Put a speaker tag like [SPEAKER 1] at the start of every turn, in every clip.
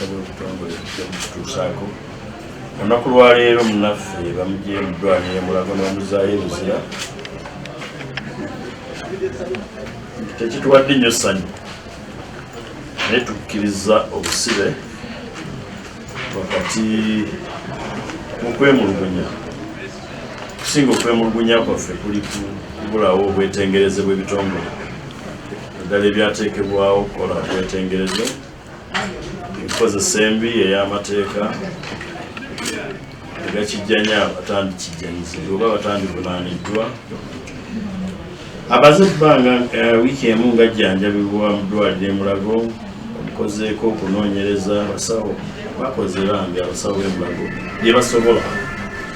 [SPEAKER 1] by'obutongole tusaako olunaku lwaleero munnaffe bamuggye mu ddwaliro Mulago ne bamuzaayo ebuzira tekituwadde nnyo ssanyu naye tukkiriza obusibe wakati mu kwemulugunya kusinga okwemulugunya kwaffe kuli kubulawo obwetengereze bw'ebitongole ddala ebyateekebwawo okukola obwetengereze enkozesa embi ey'amateeka egakijjanya abatandikijjanyizibwa oba abatandivunaaniddwa abaze ebbanga wiiki emu ng'ajjanjabibwa mu ddwaliro e Mulago omukozeeko okunoonyereza abasawo bakoze bambi abasawo b'e Mulago bye basobola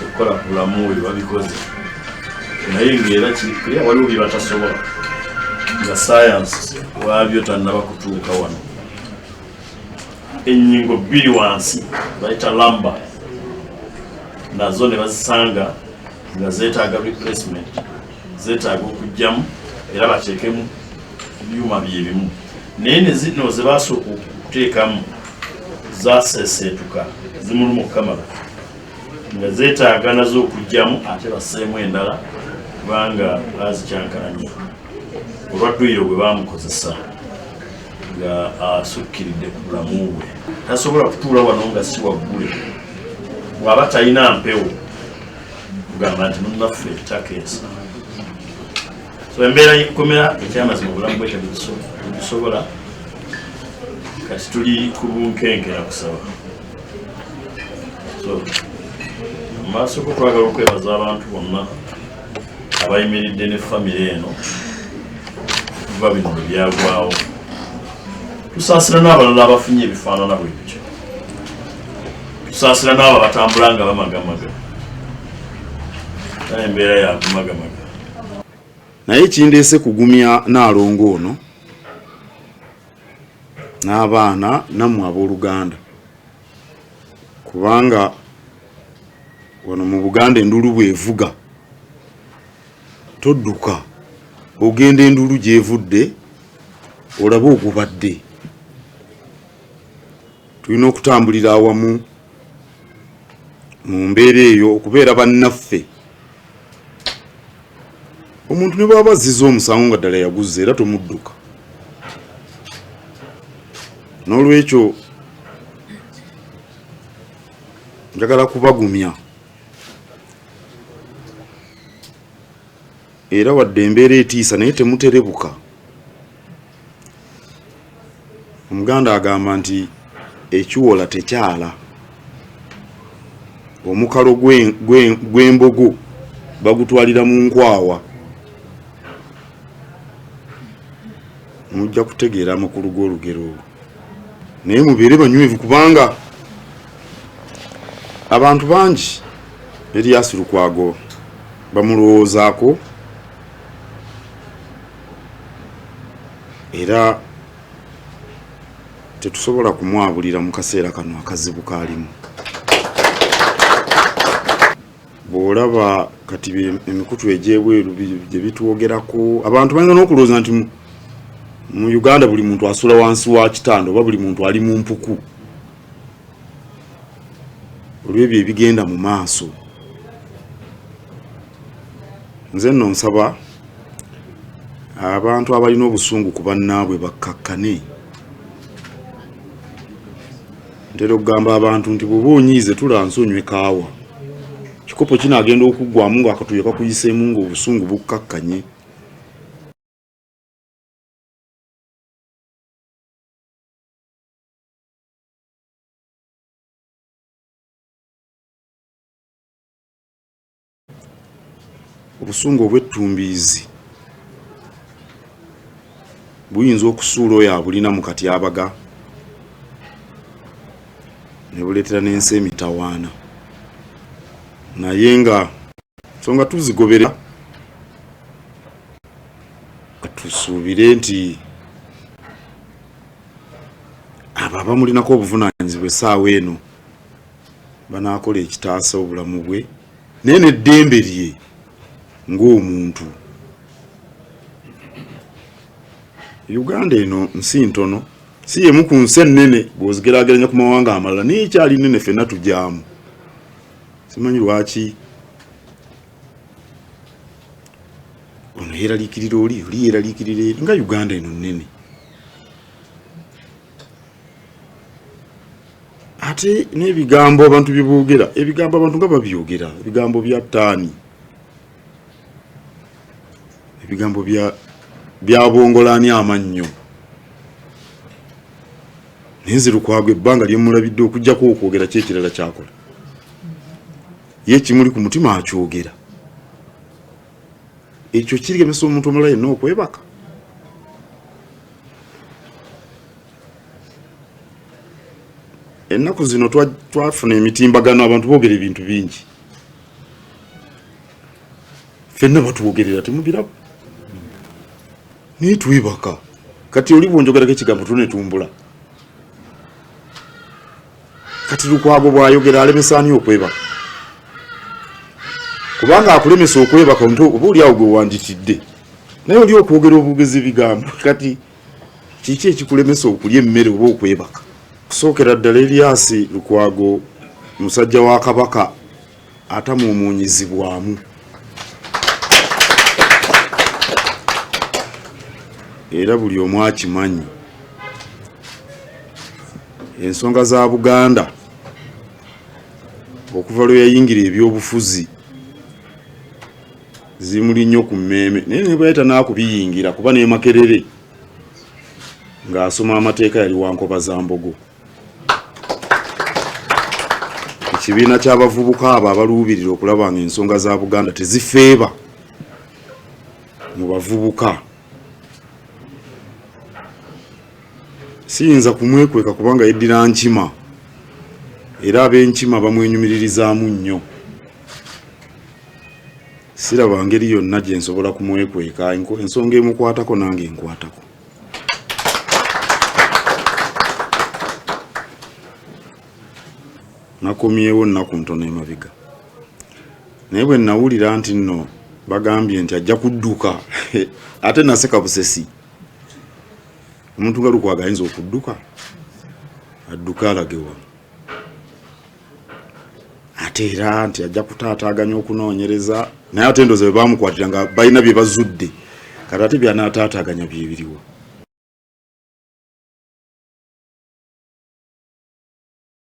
[SPEAKER 1] okukola ku bulamu bwe babikoze naye ng'era kiriya waliwo bye batasobola nga sayansi waabyo tannaba kutuuka wano ennyingo bbiri wansi bayita lamba nazo ne bazisanga nga zeetaaga replacement zeetaaga okujjamu era bateekemu byuma bye bimu naye ne zino ze baasooka okuteekamu zaseeseetuka zimuluma okukamala nga zeetaaga nazo okujjamu ate basseemu endala kubanga bazikyankalanye olwadduyiro bwe baamukozesa nga asukkiridde ku bulamu bwe tasobola kutuula wano nga si waggule bw'aba talina mpewo kugamba nti munnaffe takeesa so embeera y'ekkomera ekyamazima obulamu bwe tebugisobola kati tuli ku bunkenkera kusaba so mu maaso ko twagala okwebaza abantu bonna abayimiridde ne famire eno okuva bino bwe byagwawo tusaasira n'abalala abafunye ebifaanana bwe bityo tusaasira n'abo abatambula nga bamagamaga naye embeera yakumagamaga
[SPEAKER 2] naye kindeese kugumya Naalongo ono n'abaana nammwe abooluganda kubanga wano mu Buganda endulu bw'evuga todduka ogenda endulu gy'evudde olaba ogubadde tulina okutambulira awamu mu mbeera eyo okubeera bannaffe omuntu ne bwaba azizza omusango nga ddala yaguzza era tomudduka n'olwekyo njagala kubagumya era wadde embeera etiisa naye temuterebuka Omuganda agamba nti ekiwola tekyala omukalo gw'embogo bagutwalira mu nkwawa mujja kutegeera amakulu g'olugero olwo naye mubeere banywevu kubanga abantu bangi Erias Lukwago bamulowoozaako era tetusobola kumwabulira mu kaseera kano akazibu kaalimu bw'olaba kati emikutu egy'ebweru gye bitwogerako abantu balina n'okulowooza nti mu Uganda buli muntu asula wansi wa kitanda oba buli muntu ali mu mpuku olw'ebyo ebigenda mu maaso nze nno nsaba abantu abalina obusungu ku bannaabwe bakkakkane ntera okugamba abantu nti bw'oba onyiize tulanse onywe kaawa kikopo kinaagenda okuggwamu ng'akatuuyo kakuyiseemu ng'obusungu bukkakkanye obusungu obw'ettumbiizi buyinza okusuula oyo abulina mu katyabaga ne buleetera n'ensi emitawaana naye nga so nga tuzigoberera katusuubire nti abo abamulinako obuvunaanyizibwa essaawa eno banaakola ekitaasa obulamu bwe naye n'eddembe lye ng'omuntu. Uganda eno nsi ntono si yemu ku nsi ennene bw'ozigerageranya ku mawanga amalala naye ekyali nnene ffenna tujyamu. Simanyi lwaki ono yeeraliikirira oli yeeraliikirira eri nga Uganda eno nnene. Ate n'ebigambo abantu bye boogera, ebigambo abantu nga babyogera, ebigambo bya ttaani, ebigambo bya bongolaani amannyo. Naye nze Lukwago ebbanga lye mulabidde okuggyako okwogera ki ekirala kyakola. Ye ekimuli ku mutima akyogera. Ekyo kirigemesa omuntu omulala yenna okwebaka. Ennaku zino twafuna emitimbagano, abantu boogera ebintu bingi. Ffenna batuwogerera temubiraba. Naye twebaka. Kati oli bw'onjogerako ekigambo tunetumbula. Kati Lukwago bw'ayogera alemesa ani okwebaka? Kubanga akulemesa okwebaka oba oli awo gwe wanditidde. Naye oli okwogera obugezi ebigambo. Kati kiki ekikulemesa okulya emmere oba okwebaka? Kusookera ddala Erias Lukwago musajja wa Kabaka atamuumuunyizibwamu. Era buli omu akimanyi. Ensonga za Buganda okuva lwe yayingira ebyobufuzi zimuli nnyo ku mmeeme, naye ne bwayita n'akubiyingira kuba ne Makerere ng'asoma amateeka yali Wankoba za Mbogo. Ekibiina ky'abavubuka abo abaluubirira okulaba nga ensonga za Buganda tezifeeba mu bavubuka. Siyinza kumwekweka kubanga yeddira nkima, era ab'enkima bamwenyumiririzaamu nnyo. Siraba ngeri yonna gye nsobola kumwekweka, ensonga emukwatako nange enkwatako. Nakomyewo nnaku ntono emabega, naye bwe nawulira nti nno bagambye nti ajja kudduka ate naseka busesi. Omuntu nga Lukwago ayinza okudduka, adduka alagewa. Ate era nti ajja kutaataaganya okunoonyereza, naye ate ndoza bwe baamukwatira nga balina bye bazudde, kati ate byanaataataaganya bye biriwa.